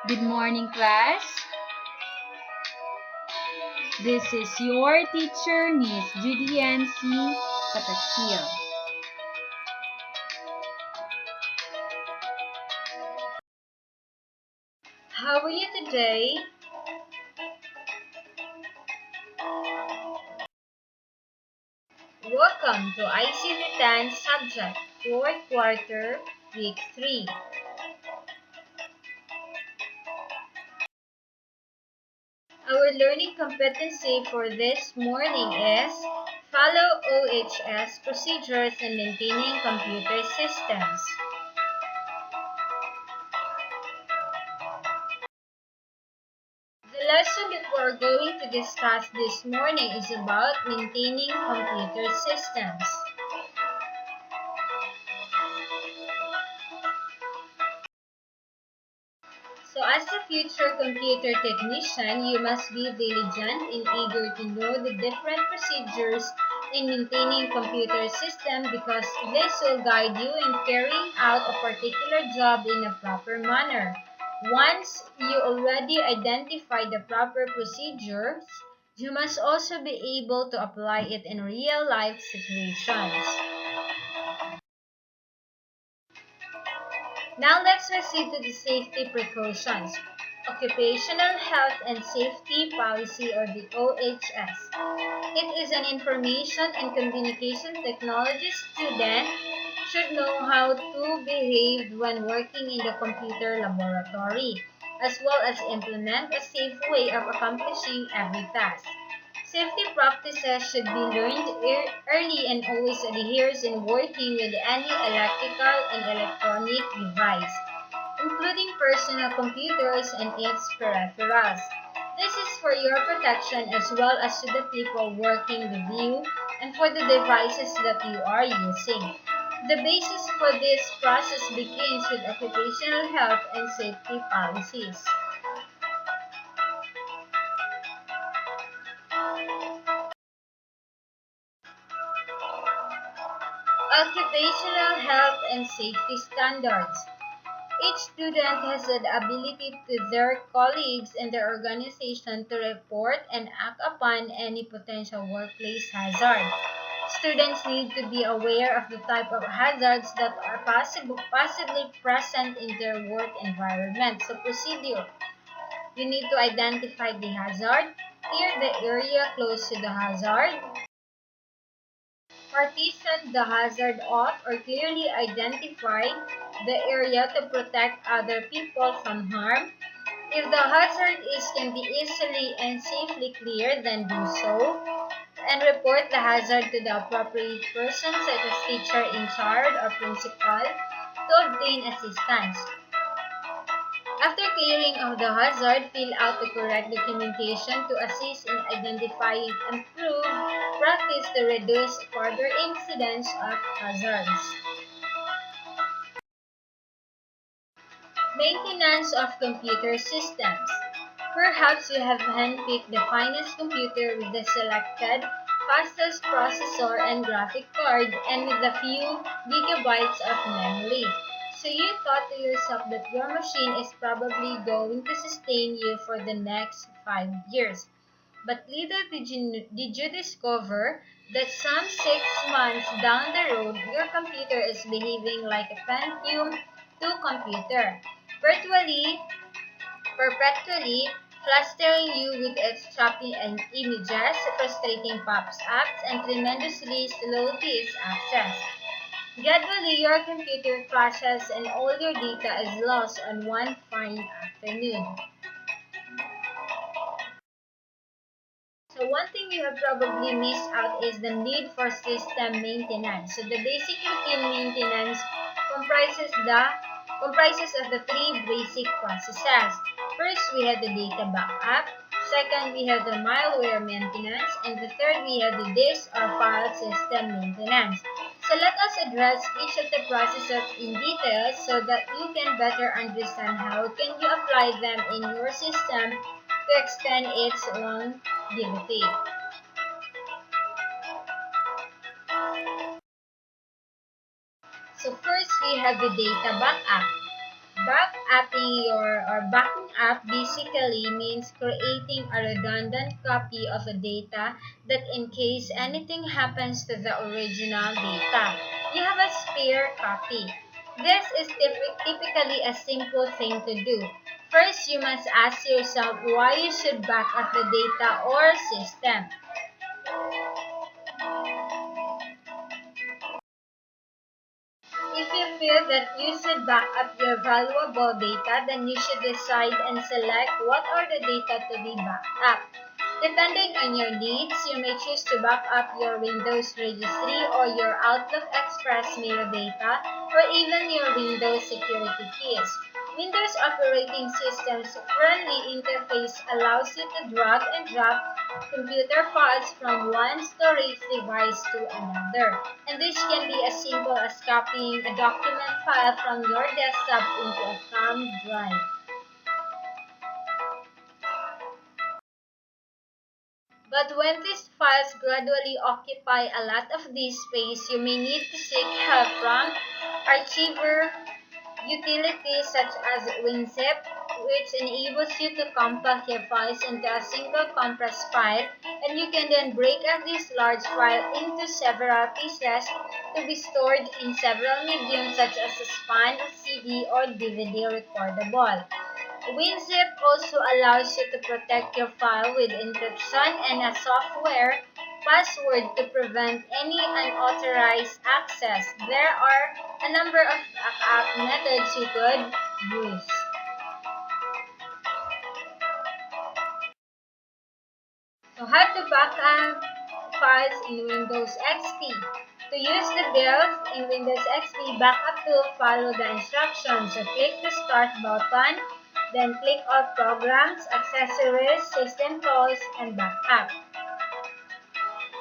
Good morning, class. This is your teacher, Miss Judy C. Patachil. How are you today? Welcome to ICT 10 subject, 4th quarter, week 3. Our learning competency for this morning is follow OHS procedures in maintaining computer systems. The lesson that we're going to discuss this morning is about maintaining computer systems. So as a future computer technician, you must be diligent and eager to know the different procedures in maintaining computer system because this will guide you in carrying out a particular job in a proper manner. Once you already identify the proper procedures, you must also be able to apply it in real-life situations. Now let's proceed to the safety precautions. Occupational Health and Safety Policy, or the OHS. It is an information and communication technology student should know how to behave when working in the computer laboratory, as well as implement a safe way of accomplishing every task. Safety practices should be learned early and always adheres in working with any electrical and electronic device, including personal computers and its peripherals. This is for your protection as well as to the people working with you and for the devices that you are using. The basis for this process begins with occupational health and safety policies. Occupational health and safety standards. Each student has the ability to their colleagues and their organization to report and act upon any potential workplace hazard. Students need to be aware of the type of hazards that are possibly present in their work environment. So procedure. You need to identify the hazard, clear the area close to the hazard, partition the hazard off or clearly identify the area to protect other people from harm. If the hazard can be easily and safely cleared, then do so. And report the hazard to the appropriate person such as teacher in charge or principal to obtain assistance. After clearing of the hazard, fill out the correct documentation to assist in identifying and prove practice to reduce further incidents of hazards. Maintenance of computer systems. Perhaps you have handpicked the finest computer with the selected fastest processor and graphic card and with a few gigabytes of memory. So you thought to yourself that your machine is probably going to sustain you for the next 5 years. But little did you discover that some 6 months down the road, your computer is behaving like a Pentium 2 computer, virtually, perpetually flustering you with its choppy and images, frustrating pop-ups, and tremendously slow disk access. Gradually, your computer crashes and all your data is lost on one fine afternoon. So one thing you have probably missed out is the need for system maintenance. So the basic routine maintenance comprises of the three basic processes. First, we have the data backup. Second, we have the malware maintenance. And the third, we have the disk or file system maintenance. So let us address each of the processes in detail so that you can better understand how can you apply them in your system to extend its longevity. So first we have the data backup. Backing backup basically means creating a redundant copy of a data that in case anything happens to the original data, you have a spare copy. This is typically a simple thing to do. First, you must ask yourself why you should back up the data or system. If you feel that you should back up your valuable data, then you should decide and select what are the data to be backed up. Depending on your needs, you may choose to back up your Windows registry or your Outlook Express mail data or even your Windows security keys. Windows operating system's friendly interface allows you to drag and drop computer files from one storage device to another. And this can be as simple as copying a document file from your desktop into a thumb drive. But when these files gradually occupy a lot of disk space, you may need to seek help from archiver utilities such as Winzip, which enables you to compact your files into a single compressed file, and you can then break up this large file into several pieces to be stored in several mediums such as a span, CD, or DVD recordable. Winzip also allows you to protect your file with encryption and a software password to prevent any unauthorized access. There are a number of backup methods you could use. So how to back up files in Windows XP. To use the build in Windows XP backup tool, follow the instructions. So click the Start button, then click All Programs, Accessories, System Tools, and Backup.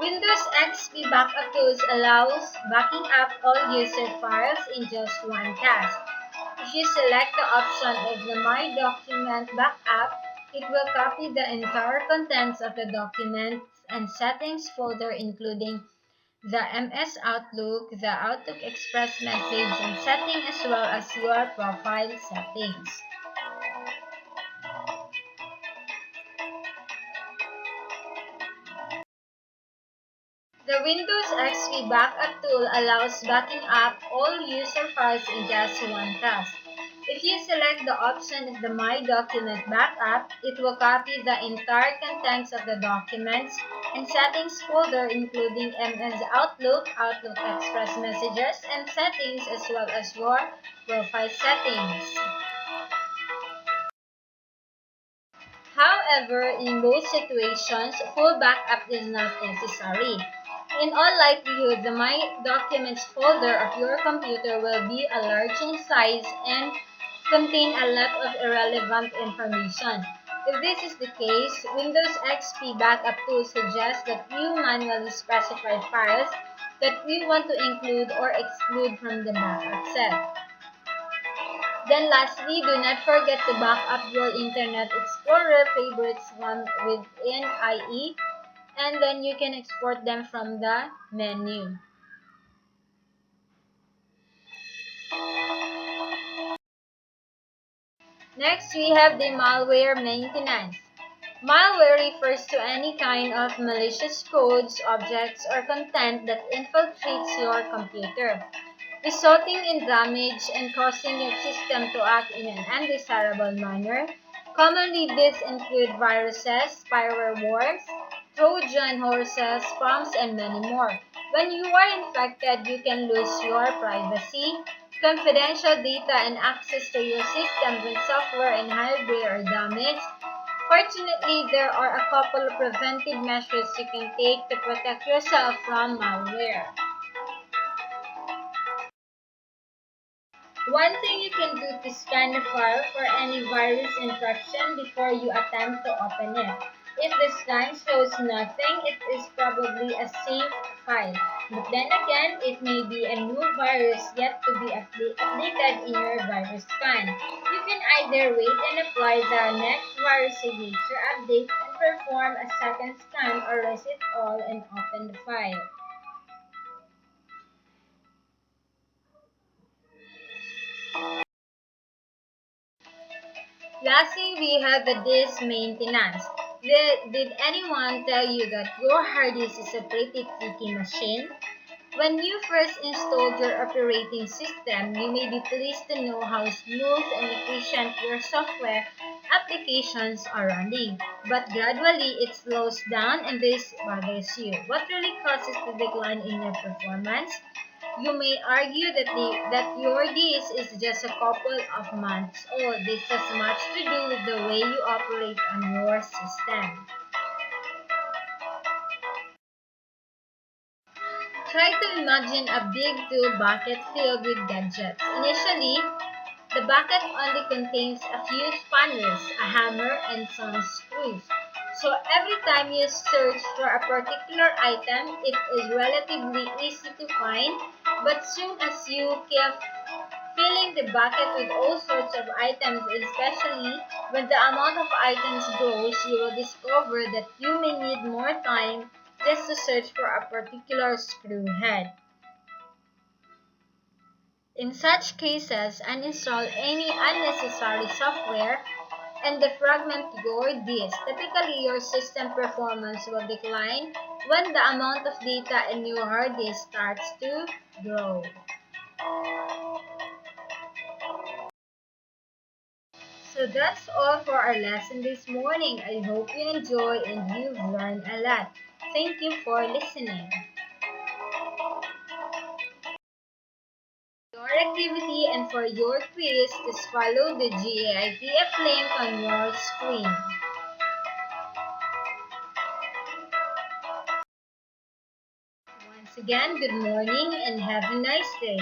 Windows XP Backup Tools allows backing up all user files in just one task. If you select the option of the My Document Backup, it will copy the entire contents of the documents and settings folder including the MS Outlook, the Outlook Express message and setting as well as your profile settings. The Windows XP Backup tool allows backing up all user files in just one task. If you select the option of the My Document Backup, it will copy the entire contents of the documents and settings folder including MS Outlook, Outlook Express messages, and settings as well as your profile settings. However, in most situations, full backup is not necessary. In all likelihood, the My Documents folder of your computer will be a large in size and contain a lot of irrelevant information. If this is the case, Windows XP Backup Tool suggests that you manually specify files that you want to include or exclude from the backup set. Then lastly, do not forget to back up your Internet Explorer favorites from within IE, and then you can export them from the menu. Next, we have the malware maintenance. Malware refers to any kind of malicious codes, objects, or content that infiltrates your computer, resulting in damage and causing your system to act in an undesirable manner. Commonly, these include viruses, spyware worms, Trojan horses, spams, and many more. When you are infected, you can lose your privacy, confidential data, and access to your system when software and hardware are damaged. Fortunately, there are a couple of preventive measures you can take to protect yourself from malware. One thing you can do to scan the file for any virus infection before you attempt to open it. If the scan shows nothing, it is probably a safe file. But then again, it may be a new virus yet to be updated in your virus scan. You can either wait and apply the next virus signature update and perform a second scan or reset all and open the file. Lastly, we have the disk maintenance. Did anyone tell you that your hard disk is a pretty tricky machine? When you first installed your operating system, you may be pleased to know how smooth and efficient your software applications are running. But gradually, it slows down and this bothers you. What really causes the decline in your performance? You may argue that your disk is just a couple of months old. This has much to do with the way you operate on your system. Try to imagine a big tool bucket filled with gadgets. Initially, the bucket only contains a few spanners, a hammer, and some screws. So every time you search for a particular item, it is relatively easy to find, but soon as you keep filling the bucket with all sorts of items, especially when the amount of items grows, you will discover that you may need more time just to search for a particular screw head. In such cases, uninstall any unnecessary software and defragment your disk. Typically, your system performance will decline when the amount of data in your hard disk starts to grow. So that's all for our lesson this morning. I hope you enjoy and you've learned a lot. Thank you for listening. Your activity and for your quiz, just follow the GAITF link on your screen. Once again, good morning and have a nice day.